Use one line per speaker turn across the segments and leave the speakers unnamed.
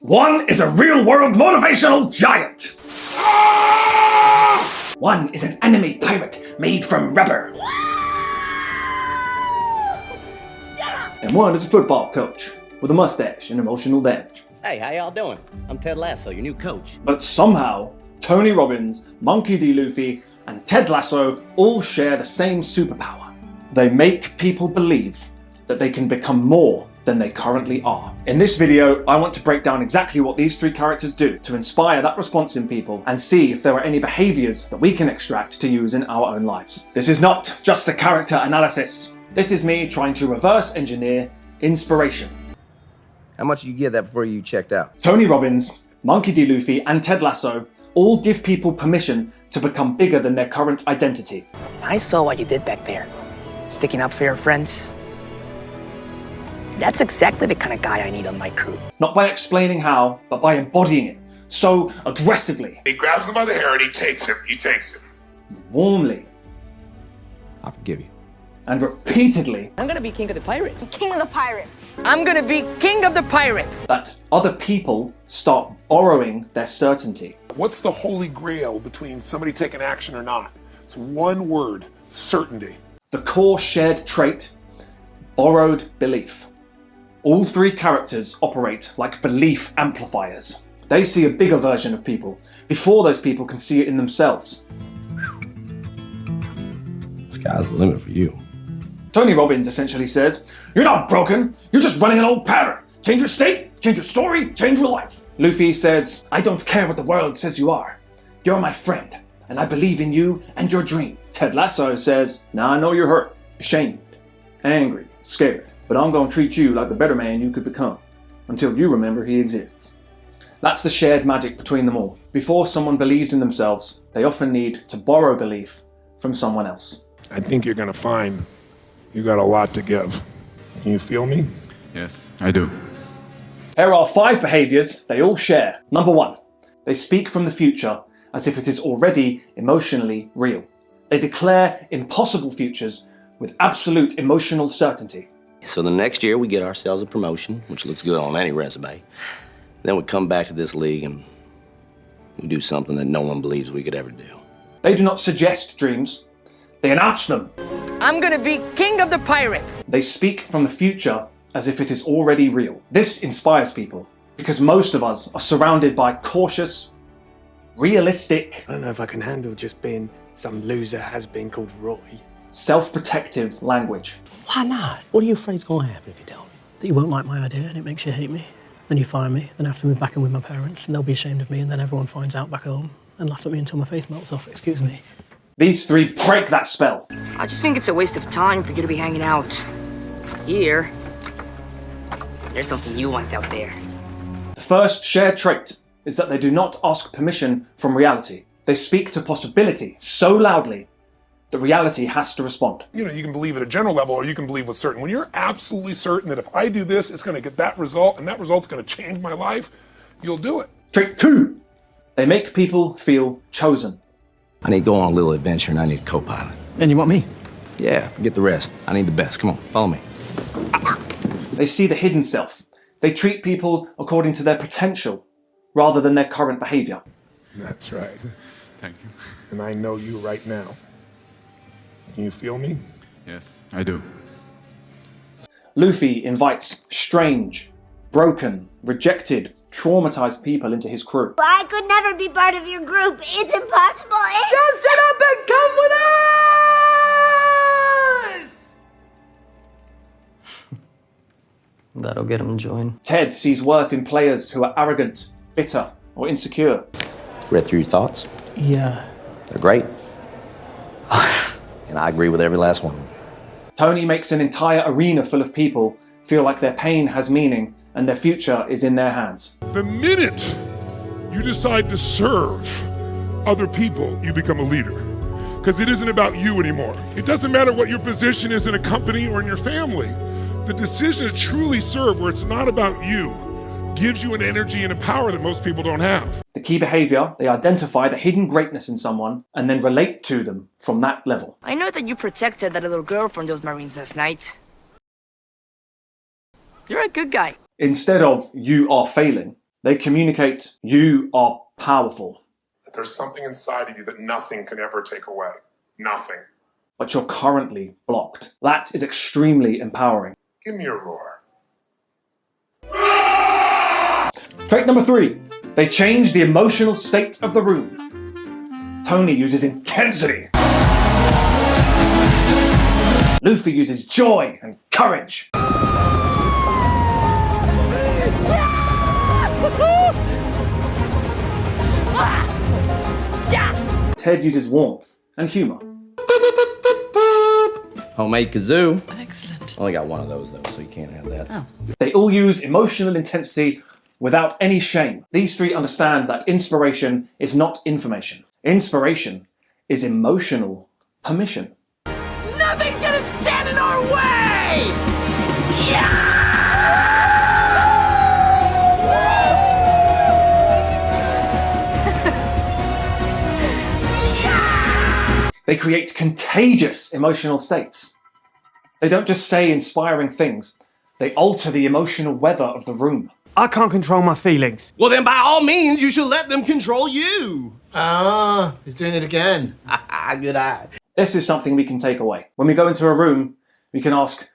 One is a real-world motivational giant. One is an anime pirate made from rubber. And one is a football coach with a mustache and emotional damage.
Hey, how y'all doing? I'm Ted Lasso, your new coach.
But somehow, Tony Robbins, Monkey D. Luffy, and Ted Lasso all share the same superpower. They make people believe that they can become more than they currently are. In this video, I want to break down exactly what these three characters do to inspire that response in people and see if there are any behaviors that we can extract to use in our own lives. This is not just a character analysis. This is me trying to reverse engineer inspiration.
How much did you get that before you checked out?
Tony Robbins, Monkey D. Luffy, and Ted Lasso all give people permission to become bigger than their current identity.
I saw what you did back there. Sticking up for your friends. That's exactly the kind of guy I need on my crew.
Not by explaining how, but by embodying it so aggressively.
He grabs him by the hair and he takes him.
Warmly.
I forgive you.
And repeatedly.
I'm gonna be king of the pirates.
King of the pirates.
I'm gonna be king of the pirates.
That other people start borrowing their certainty.
What's the holy grail between somebody taking action or not? It's one word: certainty.
The core shared trait: borrowed belief. All three characters operate like belief amplifiers. They see a bigger version of people before those people can see it in themselves.
Sky's the limit for you.
Tony Robbins essentially says, "You're not broken, you're just running an old pattern. Change your state, change your story, change your life." Luffy says, "I don't care what the world says you are. You're my friend, and I believe in you and your dream." Ted Lasso says, "Now I know you're hurt, ashamed, angry, scared, but I'm gonna treat you like the better man you could become, until you remember he exists." That's the shared magic between them all. Before someone believes in themselves, they often need to borrow belief from someone else.
I think you're gonna find you got a lot to give. Can you feel me?
Yes, I do.
Here are 5 behaviors they all share. Number 1, they speak from the future as if it is already emotionally real. They declare impossible futures with absolute emotional certainty.
So the next year we get ourselves a promotion, which looks good on any resume. Then we come back to this league and we do something that no one believes we could ever do.
They do not suggest dreams, they announce them.
I'm gonna be king of the pirates.
They speak from the future as if it is already real. This inspires people because most of us are surrounded by cautious, realistic,
I don't know if I can handle just being some loser has-been called Roy.
self-protective language.
Why not? What are you afraid is going to happen if you tell me?
That you won't like my idea and it makes you hate me. Then you fire me, then I have to move back in with my parents and they'll be ashamed of me and then everyone finds out back home and laughs at me until my face melts off, excuse me.
These 3 break that spell.
I just think it's a waste of time for you to be hanging out here. There's something you want out there.
The first shared trait is that they do not ask permission from reality. They speak to possibility so loudly that reality has to respond.
You know, you can believe at a general level or you can believe with certain. When you're absolutely certain that if I do this, it's gonna get that result and that result's gonna change my life, you'll do it.
Trait 2, they make people feel chosen.
I need to go on a little adventure and I need a co-pilot.
And you want me?
Yeah, forget the rest. I need the best. Come on, follow me.
They see the hidden self. They treat people according to their potential rather than their current behavior.
That's right.
Thank you.
And I know you right now. Can you feel me?
Yes, I do.
Luffy invites strange, broken, rejected, traumatized people into his crew.
I could never be part of your group. It's impossible.
Just sit up and come with us!
That'll get him joined.
Ted sees worth in players who are arrogant, bitter, or insecure.
Read through your thoughts.
Yeah.
They're great. And I agree with every last one.
Tony makes an entire arena full of people feel like their pain has meaning and their future is in their hands.
The minute you decide to serve other people, you become a leader. Because it isn't about you anymore. It doesn't matter what your position is in a company or in your family. The decision to truly serve, where it's not about you, gives you an energy and a power that most people don't have.
The key behavior, they identify the hidden greatness in someone and then relate to them from that level.
I know that you protected that little girl from those Marines last night. You're a good guy.
Instead of "you are failing," They communicate, you are powerful.
There's something inside of you that nothing can ever take away. Nothing.
But you're currently blocked. That is extremely empowering.
Give me a roar.
Trait number 3. They change the emotional state of the room. Tony uses intensity. Luffy uses joy and courage. Ted uses warmth and humor.
Homemade kazoo.
Excellent.
Only got one of those though, so you can't have that.
Oh.
They all use emotional intensity without any shame. These 3 understand that inspiration is not information. Inspiration is emotional permission.
Nothing's gonna stand in our way! Yeah!
They create contagious emotional states. They don't just say inspiring things, they alter the emotional weather of the room.
I can't control my feelings.
Well, then by all means, you should let them control you.
Ah, he's doing it again.
Good eye.
This is something we can take away. When we go into a room, we can ask,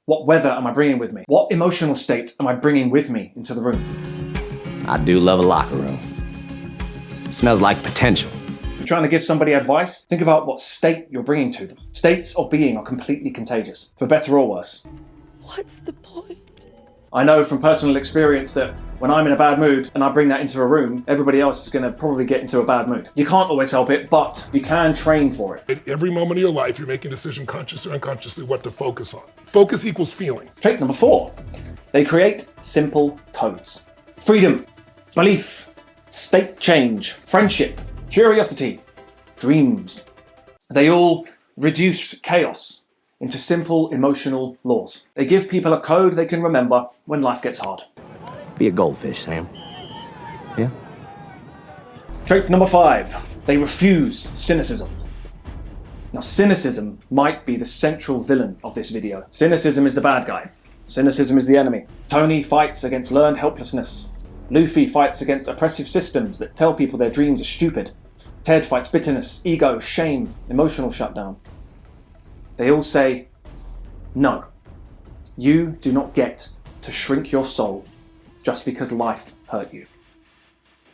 what weather am I bringing with me? What emotional state am I bringing with me into the room?
I do love a locker room. It smells like potential.
If you're trying to give somebody advice, think about what state you're bringing to them. States of being are completely contagious, for better or worse.
What's the point?
I know from personal experience that when I'm in a bad mood and I bring that into a room, everybody else is going to probably get into a bad mood. You can't always help it, but you can train for it.
At every moment of your life, you're making a decision consciously or unconsciously what to focus on. Focus equals feeling.
Trait number 4. They create simple codes. Freedom, belief, state change, friendship, curiosity, dreams. They all reduce chaos into simple emotional laws. They give people a code they can remember when life gets hard.
Be a goldfish, Sam. Yeah?
Trait number 5. They refuse cynicism. Now, cynicism might be the central villain of this video. Cynicism is the bad guy. Cynicism is the enemy. Tony fights against learned helplessness. Luffy fights against oppressive systems that tell people their dreams are stupid. Ted fights bitterness, ego, shame, emotional shutdown. They all say, no, you do not get to shrink your soul just because life hurt you.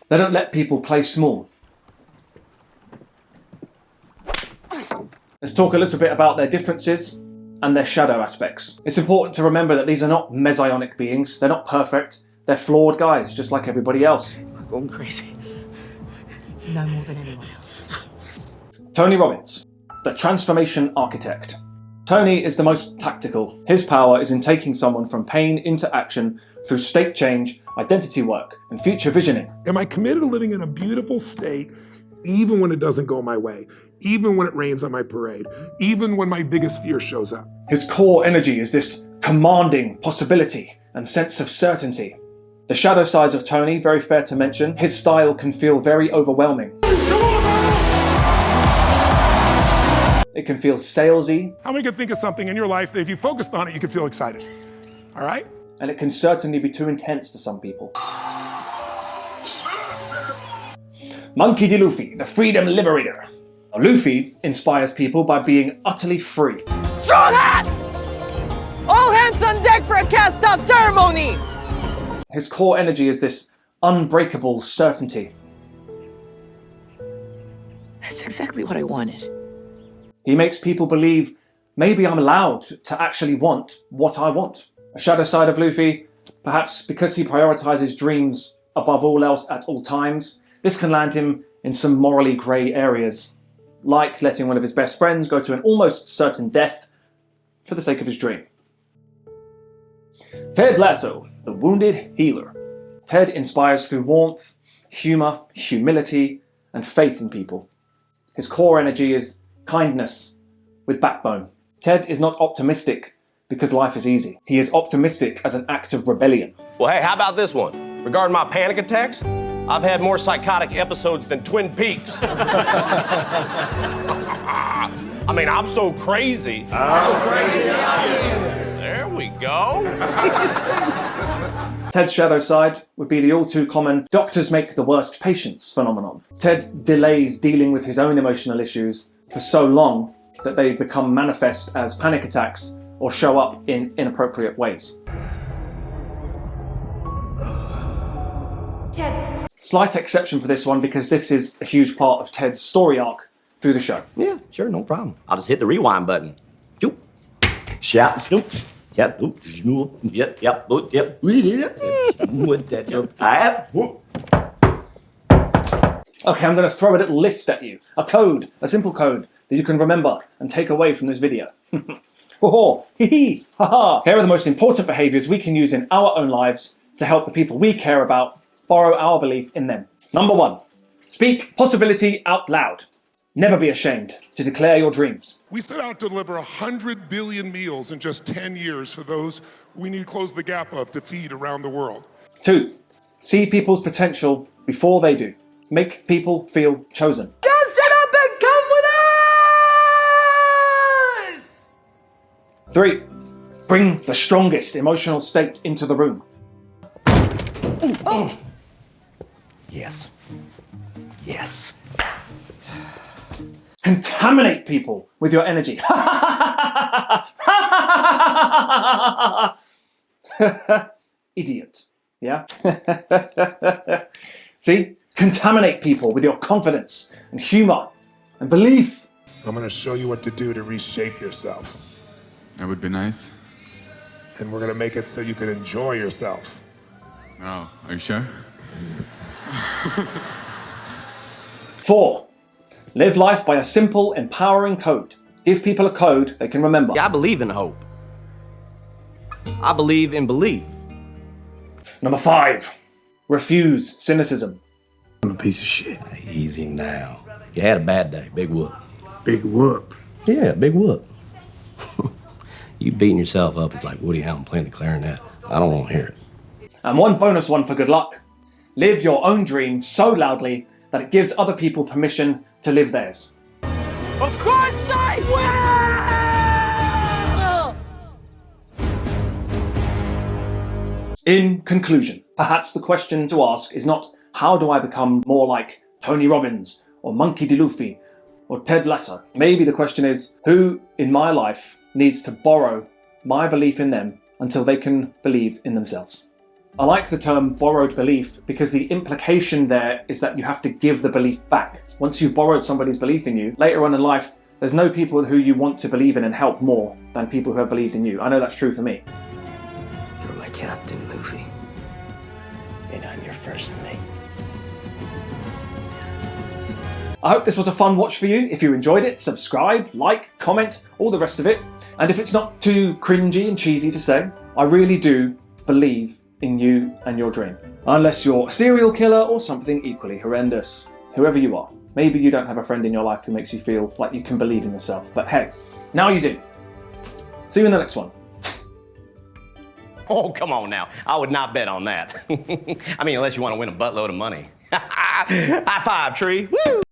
They don't let people play small. Let's talk a little bit about their differences and their shadow aspects. It's important to remember that these are not messianic beings. They're not perfect. They're flawed guys, just like everybody else.
I'm going crazy. No more than anyone else.
Tony Robbins, the transformation architect. Tony is the most tactical. His power is in taking someone from pain into action through state change, identity work, and future visioning.
Am I committed to living in a beautiful state even when it doesn't go my way? Even when it rains on my parade? Even when my biggest fear shows up?
His core energy is this commanding possibility and sense of certainty. The shadow sides of Tony, very fair to mention, his style can feel very overwhelming. It can feel salesy.
How many can think of something in your life that if you focused on it, you could feel excited? All right?
And it can certainly be too intense for some people. Monkey D. Luffy, the freedom liberator. Luffy inspires people by being utterly free.
Straw hats! All hands on deck for a cast-off ceremony!
His core energy is this unbreakable certainty.
That's exactly what I wanted.
He makes people believe maybe I'm allowed to actually want what I want. A shadow side of Luffy, perhaps because he prioritizes dreams above all else at all times, this can land him in some morally grey areas, like letting one of his best friends go to an almost certain death for the sake of his dream. Ted Lasso, the wounded healer. Ted inspires through warmth, humour, humility, and faith in people. His core energy is kindness with backbone. Ted is not optimistic because life is easy. He is optimistic as an act of rebellion.
Well, hey, how about this one? Regarding my panic attacks, I've had more psychotic episodes than Twin Peaks. I mean, I'm so crazy. There we go.
Ted's shadow side would be the all too common doctors make the worst patients phenomenon. Ted delays dealing with his own emotional issues for so long that they become manifest as panic attacks or show up in inappropriate ways.
Ted.
Slight exception for this one because this is a huge part of Ted's story arc through the show.
Yeah, sure, no problem. I'll just hit the rewind button. Doop. Shout and snoop. Yep, doop, snoop. Yep, yep, boop, yep. With that, yep. I have.
Okay, I'm going to throw a little list at you. A code, a simple code that you can remember and take away from this video. Ho-ho, hee-hee, ha-ha. Here are the most important behaviors we can use in our own lives to help the people we care about borrow our belief in them. Number 1, speak possibility out loud. Never be ashamed to declare your dreams.
We set out to deliver 100 billion meals in just 10 years for those we need to close the gap of to feed around the world.
2, see people's potential before they do. Make people feel chosen.
Just shut up and come with us!
3, bring the strongest emotional state into the room.
Yes. Yes.
Contaminate people with your energy. Idiot. Yeah? See? Contaminate people with your confidence and humor and belief.
I'm gonna show you what to do to reshape yourself.
That would be nice.
And we're gonna make it so you can enjoy yourself.
Oh, are you sure?
4, live life by a simple, empowering code. Give people a code they can remember.
Yeah, I believe in hope. I believe in belief.
Number 5, refuse cynicism.
I'm a piece of shit.
Easy now. You had a bad day. Big whoop.
Big whoop.
Yeah, big whoop. You beating yourself up is like Woody Allen playing the clarinet. I don't want to hear it.
And one bonus one for good luck. Live your own dream so loudly that it gives other people permission to live theirs.
Of course I will!
In conclusion, perhaps the question to ask is not how do I become more like Tony Robbins or Monkey D. Luffy or Ted Lasso. Maybe the question is who in my life needs to borrow my belief in them until they can believe in themselves. I like the term borrowed belief because the implication there is that you have to give the belief back. Once you've borrowed somebody's belief in you, later on in life, there's no people who you want to believe in and help more than people who have believed in you. I know that's true for me.
You're my captain, Luffy. And I'm your first mate.
I hope this was a fun watch for you. If you enjoyed it, subscribe, like, comment, all the rest of it. And if it's not too cringy and cheesy to say, I really do believe in you and your dream. Unless you're a serial killer or something equally horrendous. Whoever you are. Maybe you don't have a friend in your life who makes you feel like you can believe in yourself. But hey, now you do. See you in the next one.
Oh, come on now. I would not bet on that. I mean, unless you want to win a buttload of money. High five, Tree. Woo!